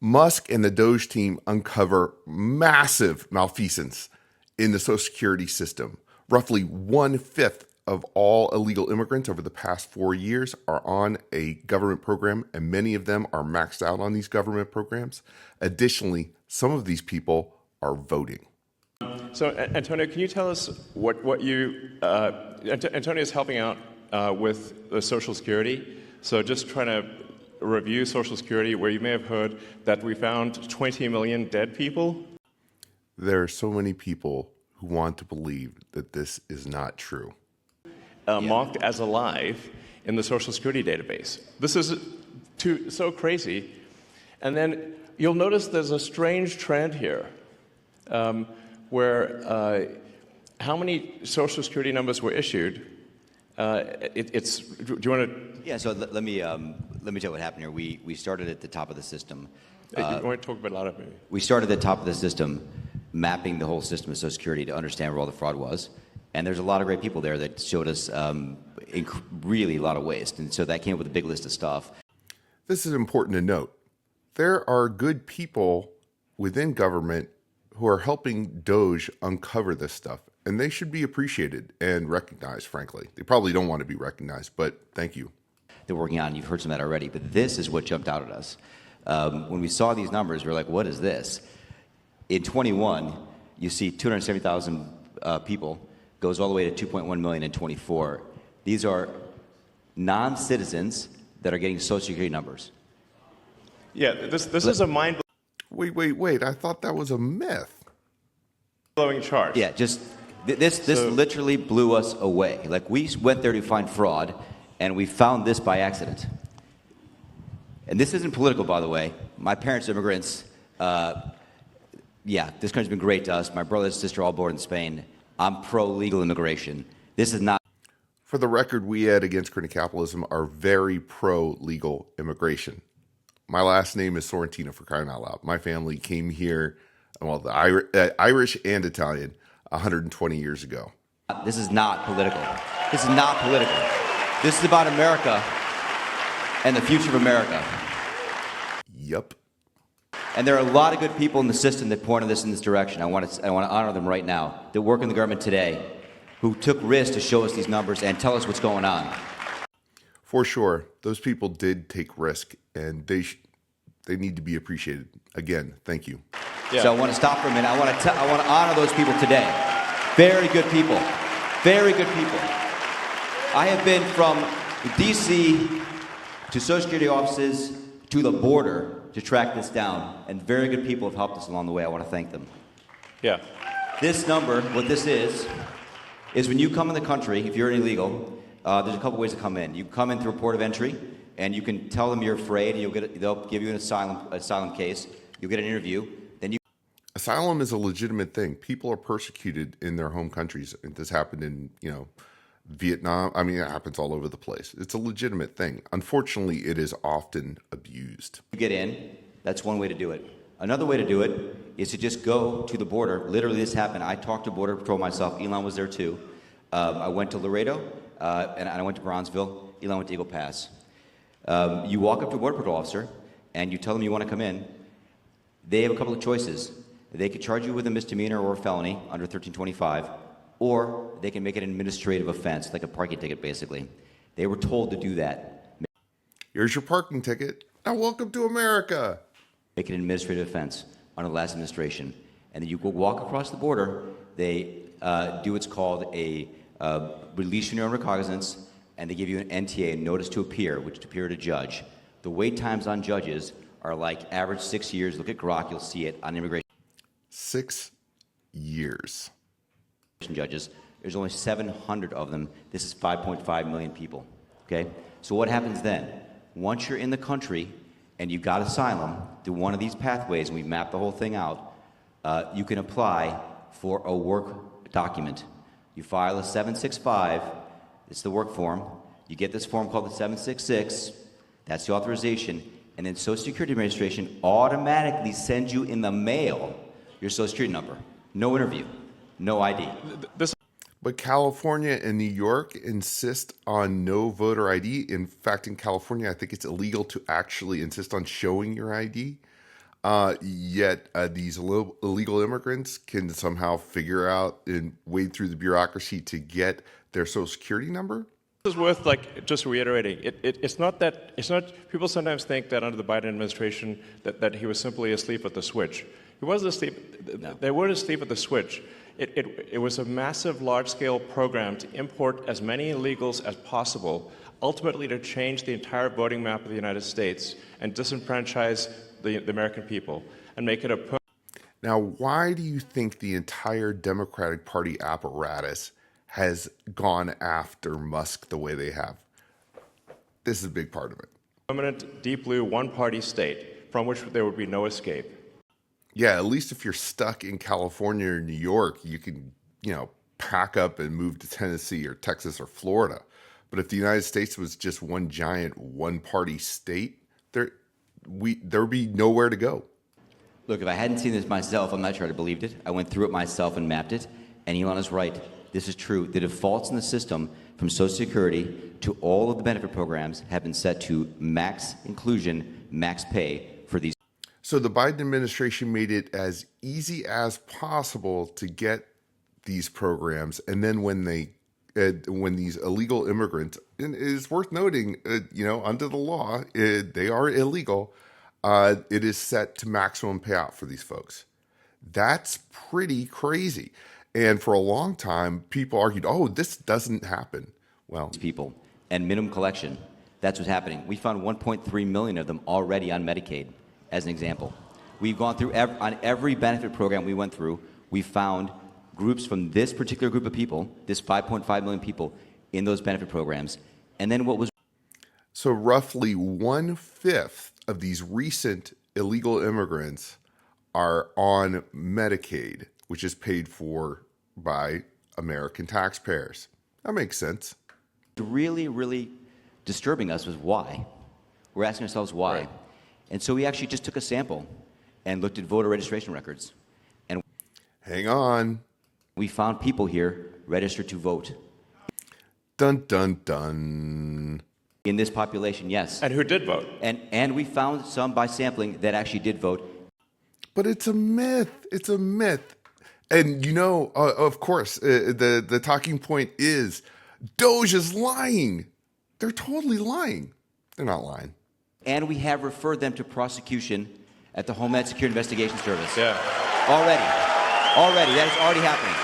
Musk and the DOGE team uncover massive malfeasance in the Social Security system. Roughly 1/5 of all illegal immigrants over the past 4 years are on a government program, and many of them are maxed out on these government programs. Additionally, some of these people are voting. So, Antonio, can you tell us what you... Antonio is helping out with the Social Security. So just trying to review Social Security, where you may have heard that we found 20 million dead people. There are so many people who want to believe that this is not true. Marked as alive in the Social Security database. This is so crazy. And then you'll notice there's a strange trend here where how many Social Security numbers were issued. Do you want to? Yeah. So let me tell you what happened here. We started at the top of the system. You want to talk about a lot of it? We started at the top of the system, mapping the whole system of Social Security to understand where all the fraud was. And there's a lot of great people there that showed us really a lot of waste. And so that came up with a big list of stuff. This is important to note. There are good people within government who are helping DOGE uncover this stuff, and they should be appreciated and recognized, frankly. They probably don't want to be recognized, but thank you. They're working on, you've heard some of that already, but this is what jumped out at us. When we saw these numbers, we were like, what is this? In 21, you see 270,000 people, goes all the way to 2.1 million in 24. These are non-citizens that are getting Social Security numbers. Yeah, this is a mind-blowing Wait. I thought that was a myth. chart. Yeah, just this literally blew us away. Like, we went there to find fraud, and we found this by accident. And this isn't political, by the way. My parents are immigrants. Yeah, this country's been great to us. My brother and sister all born in Spain. I'm pro-legal immigration. This is not... For the record, we at Against Crony Capitalism are very pro-legal immigration. My last name is Sorrentino, for crying out loud. My family came here, well, the Irish and Italian, 120 years ago. This is not political. This is not political. This is about America and the future of America. Yup. And there are a lot of good people in the system that pointed us in this direction. I want to honor them right now, that work in the government today, who took risks to show us these numbers and tell us what's going on. For sure, those people did take risk, and they need to be appreciated. Again, thank you. Yeah. So I want to stop for a minute. I want to honor those people today. Very good people. Very good people. I have been from D.C. to Social Security offices to the border to track this down, and very good people have helped us along the way. I want to thank them. Yeah. This number, what this is when you come in the country, if you're illegal, there's a couple ways to come in. You come in through a port of entry, and you can tell them you're afraid, and they'll give you an asylum case. You'll get an interview. Asylum is a legitimate thing. People are persecuted in their home countries. This happened in, Vietnam. I mean, it happens all over the place. It's a legitimate thing. Unfortunately, it is often abused. You get in. That's one way to do it. Another way to do it is to just go to the border. Literally, this happened. I talked to Border Patrol myself. Elon was there too. I went to Laredo, and I went to Bronzeville. Elon went to Eagle Pass. You walk up to a Border Patrol officer, and you tell them you want to come in. They have a couple of choices. They could charge you with a misdemeanor or a felony under 1325, or they can make it an administrative offense, like a parking ticket, basically. They were told to do that. Here's your parking ticket. Now welcome to America. Make it an administrative offense under the last administration. And then you go walk across the border. They do what's called a release from your own recognizance, and they give you an NTA, a notice to appear, which to appear to judge. The wait times on judges are like average 6 years. Look at Grok, you'll see it on immigration. 6 years. Judges. There's only 700 of them. This is 5.5 million people. Okay? So what happens then? Once you're in the country and you've got asylum through one of these pathways, and we map the whole thing out, you can apply for a work document. You file a 765. It's the work form. You get this form called the 766. That's the authorization. And then Social Security Administration automatically sends you in the mail your Social Security number. No interview. No ID. But California and New York insist on no voter ID. In fact, in California, I think it's illegal to actually insist on showing your ID. Yet these illegal immigrants can somehow figure out and wade through the bureaucracy to get their Social Security number. This is worth just reiterating. It's not people sometimes think that under the Biden administration that he was simply asleep at the switch. He wasn't asleep. No. They weren't asleep at the switch. It was a massive, large-scale program to import as many illegals as possible, ultimately to change the entire voting map of the United States and disenfranchise the American people and make it a... Now, why do you think the entire Democratic Party apparatus has gone after Musk the way they have? This is a big part of it. Permanent, deep blue, one-party state from which there would be no escape. Yeah, at least if you're stuck in California or New York, you can, pack up and move to Tennessee or Texas or Florida. But if the United States was just one giant one-party state, there would be nowhere to go. Look, if I hadn't seen this myself, I'm not sure I'd have believed it. I went through it myself and mapped it, and Elon is right. This is true. The defaults in the system from Social Security to all of the benefit programs have been set to max inclusion, max pay for these. So the Biden administration made it as easy as possible to get these programs, and then when these illegal immigrants, and it is worth noting, under the law, they are illegal. It is set to maximum payout for these folks. That's pretty crazy. And for a long time, people argued, "Oh, this doesn't happen." Well, people and minimum collection. That's what's happening. We found 1.3 million of them already on Medicaid, as an example. We've gone through on every benefit program we went through. We found groups from this particular group of people, this 5.5 million people, in those benefit programs. And then what was... So roughly 1/5 of these recent illegal immigrants are on Medicaid, which is paid for by American taxpayers. That makes sense. Really, really disturbing us was why. We're asking ourselves why. Right. And so we actually just took a sample and looked at voter registration records. And Hang on. we found people here registered to vote. Dun, dun, dun. In this population, yes. And who did vote? And we found some by sampling that actually did vote. But it's a myth. It's a myth. And of course, the talking point is DOGE is lying. They're totally lying. They're not lying. And we have referred them to prosecution at the Homeland Security Investigation Service. Yeah. Already. That is already happening.